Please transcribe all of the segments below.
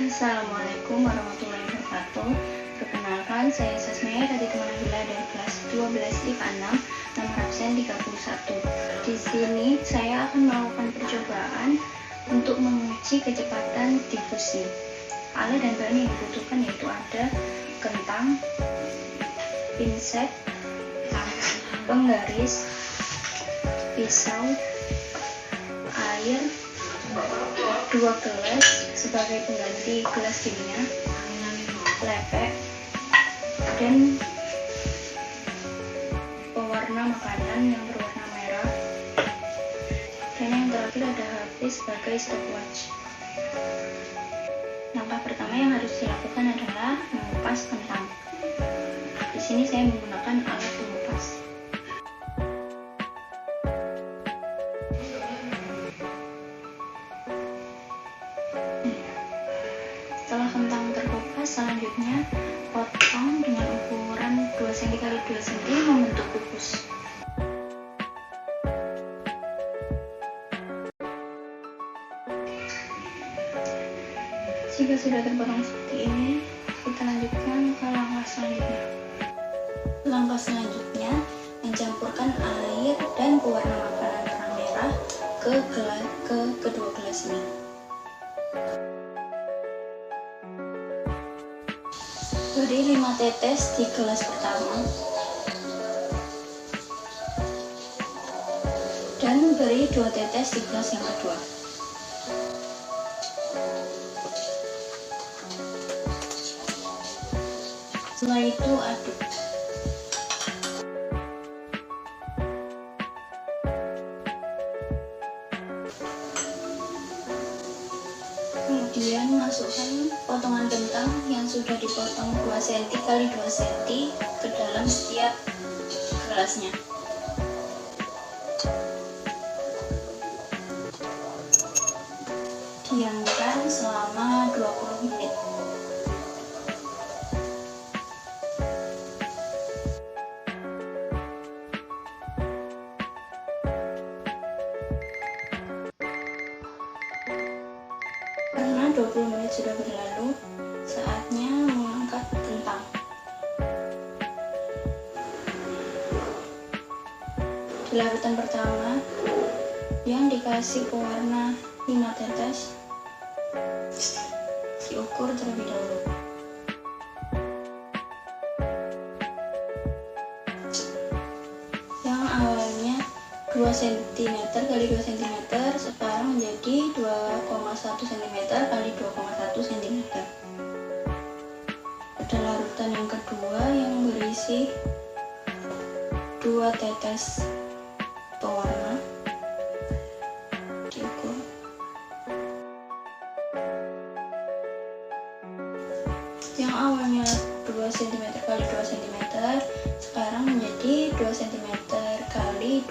Assalamualaikum warahmatullahi wabarakatuh. Perkenalkan, saya Sasmia dari teman Nabila dari kelas 12 IPA 6, nomor absen 31. Di sini saya akan melakukan percobaan untuk menguji kecepatan difusi. Alat dan bahan yang dibutuhkan yaitu ada kentang, pinset, penggaris, pisau, air, 2 gelas sebagai pengganti gelas kimia, lepek, dan pewarna makanan yang berwarna merah, dan yang terakhir ada HP sebagai stopwatch. Langkah pertama yang harus dilakukan adalah mengupas kentang. Di sini saya menggunakan alat pengupas. Setelah kentang terkupas, selanjutnya potong dengan ukuran 2 cm x 2 cm membentuk kubus. Jika sudah terpotong seperti ini, kita lanjutkan ke langkah selanjutnya. Langkah selanjutnya, mencampurkan air dan pewarna makanan terang merah ke kedua gelas ini. Beri 5 tetes di gelas pertama dan beri 2 tetes di gelas yang kedua. Setelah itu aduk. Kemudian masukkan potongan kentang yang sudah dipotong 2 cm x 2 cm ke dalam setiap gelasnya. Diamkan selama 20 menit. Karena 20 menit sudah berlalu, saatnya mengangkat kentang. Di larutan pertama yang dikasih pewarna 5 tetes, diukur terlebih dahulu. Yang awalnya 2 cm x 2 cm sekarang menjadi 2,1 cm x 2,1 cm. Pada larutan yang kedua yang berisi 2 tetes pewarna, diukur. Yang awalnya 2 cm x 2 cm sekarang menjadi 2 cm x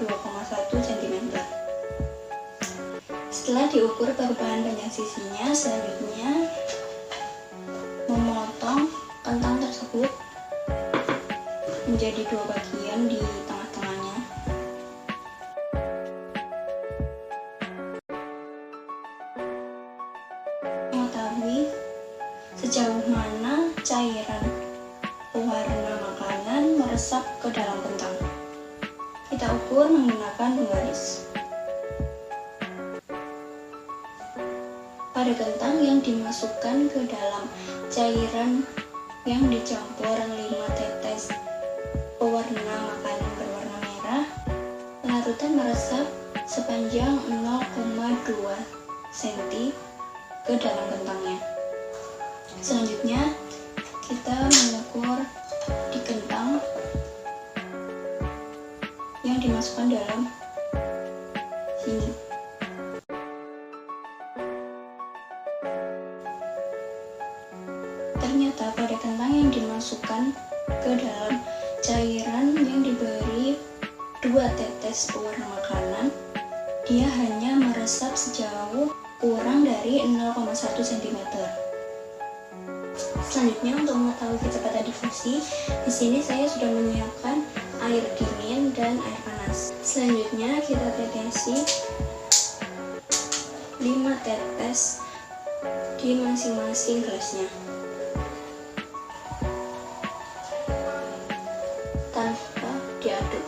2,1 cm. Setelah diukur perubahan banyak sisinya, selanjutnya memotong kentang tersebut menjadi 2 bagian di tengah-tengahnya. Mengetahui sejauh mana cairan pewarna makanan meresap ke dalam kentang, kita ukur menggunakan penggaris. Pada kentang yang dimasukkan ke dalam cairan yang dicampur 5 tetes pewarna makanan berwarna merah, larutan meresap sepanjang 0,2 cm ke dalam kentangnya. Selanjutnya kita mengukur di kentang yang dimasukkan dalam sini. Ternyata pada kentang yang dimasukkan ke dalam cairan yang diberi 2 tetes pewarna makanan, dia hanya meresap sejauh kurang dari 0,1 cm. Selanjutnya, untuk mengetahui kecepatan difusi, di sini saya sudah menyiapkan air dingin dan air panas. Selanjutnya kita tetesi 5 tetes di masing-masing gelasnya tanpa diaduk.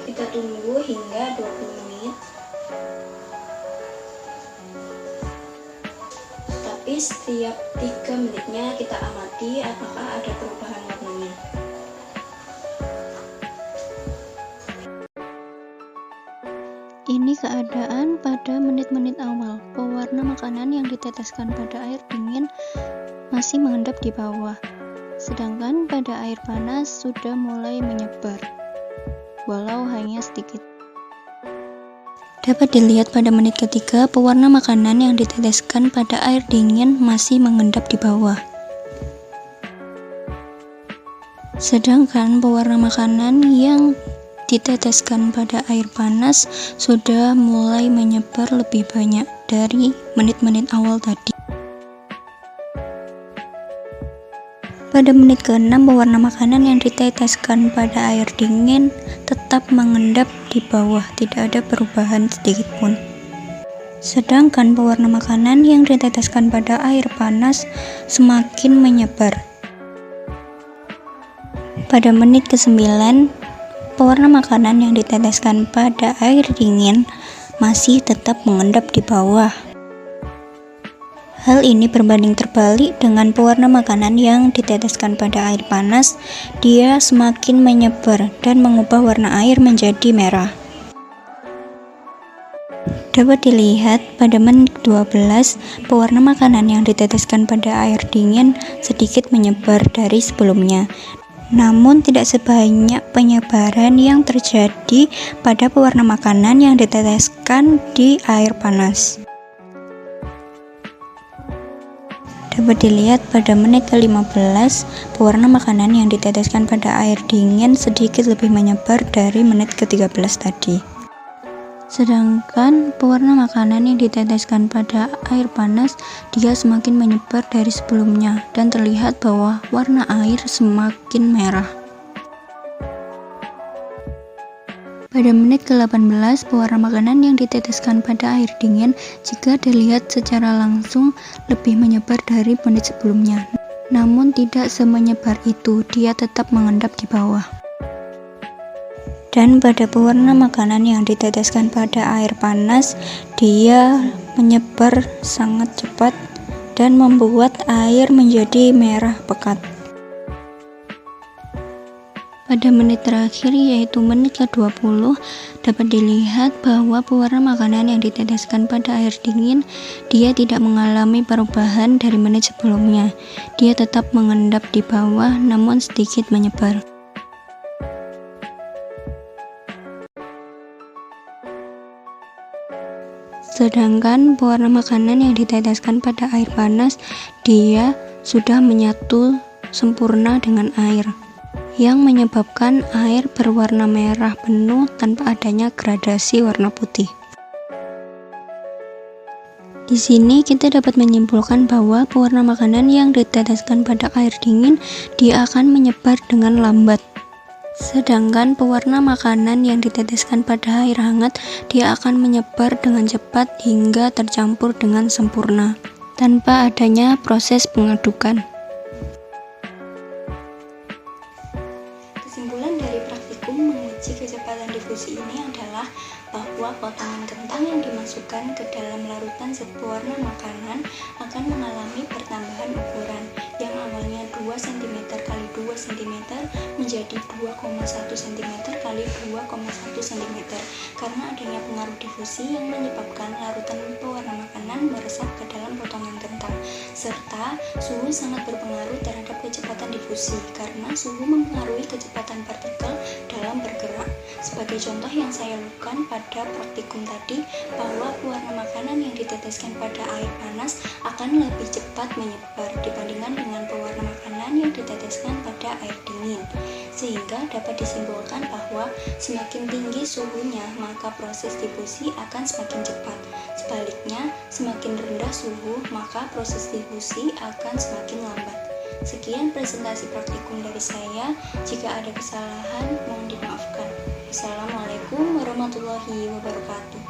Kita tunggu hingga 20 menit. Tapi setiap 3 menitnya kita amati apakah ada perubahan warnanya. Ini keadaan pada menit-menit awal. Pewarna makanan yang diteteskan pada air dingin masih mengendap di bawah, sedangkan pada air panas sudah mulai menyebar, walau hanya sedikit. Dapat dilihat pada menit ketiga, pewarna makanan yang diteteskan pada air dingin masih mengendap di bawah. Sedangkan pewarna makanan yang diteteskan pada air panas sudah mulai menyebar lebih banyak dari menit-menit awal tadi. Pada menit ke-6, pewarna makanan yang diteteskan pada air dingin tetap mengendap di bawah, tidak ada perubahan sedikit pun. Sedangkan pewarna makanan yang diteteskan pada air panas semakin menyebar. Pada menit ke-9, pewarna makanan yang diteteskan pada air dingin masih tetap mengendap di bawah. Hal ini berbanding terbalik dengan pewarna makanan yang diteteskan pada air panas, dia semakin menyebar dan mengubah warna air menjadi merah. Dapat dilihat pada menit 12, pewarna makanan yang diteteskan pada air dingin sedikit menyebar dari sebelumnya. Namun tidak sebanyak penyebaran yang terjadi pada pewarna makanan yang diteteskan di air panas. Dapat dilihat pada menit ke-15, pewarna makanan yang diteteskan pada air dingin sedikit lebih menyebar dari menit ke-13 tadi. Sedangkan pewarna makanan yang diteteskan pada air panas, dia semakin menyebar dari sebelumnya dan terlihat bahwa warna air semakin merah. Pada menit ke-18, pewarna makanan yang diteteskan pada air dingin jika dilihat secara langsung lebih menyebar dari menit sebelumnya. Namun tidak semenyebar itu, dia tetap mengendap di bawah. Dan pada pewarna makanan yang diteteskan pada air panas, dia menyebar sangat cepat dan membuat air menjadi merah pekat. Pada menit terakhir, yaitu menit ke-20, dapat dilihat bahwa pewarna makanan yang diteteskan pada air dingin, dia tidak mengalami perubahan dari menit sebelumnya. Dia tetap mengendap di bawah namun sedikit menyebar. Sedangkan pewarna makanan yang diteteskan pada air panas, dia sudah menyatu sempurna dengan air, yang menyebabkan air berwarna merah penuh tanpa adanya gradasi warna putih. Di sini kita dapat menyimpulkan bahwa pewarna makanan yang diteteskan pada air dingin, dia akan menyebar dengan lambat. Sedangkan pewarna makanan yang diteteskan pada air hangat, dia akan menyebar dengan cepat hingga tercampur dengan sempurna, tanpa adanya proses pengadukan. Kesimpulan dari praktikum menguji kecepatan difusi ini adalah bahwa potongan kentang yang dimasukkan ke dalam larutan zat pewarna makanan akan mengalami pertambahan ukuran yang awalnya 2 cm x 2 cm menjadi 2,1 cm x 2,1 cm karena adanya pengaruh difusi yang menyebabkan larutan pewarna makanan meresap ke dalam potongan kentang, serta suhu sangat berpengaruh terhadap kecepatan difusi karena suhu mempengaruhi kecepatan partikel dalam bergerak. Sebagai contoh yang saya lakukan pada praktikum tadi, bahwa pewarna makanan yang diteteskan pada air panas akan lebih cepat menyebar dibandingkan dengan pewarna makanan yang diteteskan pada air dingin, sehingga dapat disimpulkan bahwa semakin tinggi suhunya maka proses difusi akan semakin cepat. Sebaliknya, semakin rendah suhu maka proses difusi akan semakin lambat. Sekian presentasi praktikum dari saya. Jika ada kesalahan, mohon dimaafkan. Assalamualaikum warahmatullahi wabarakatuh.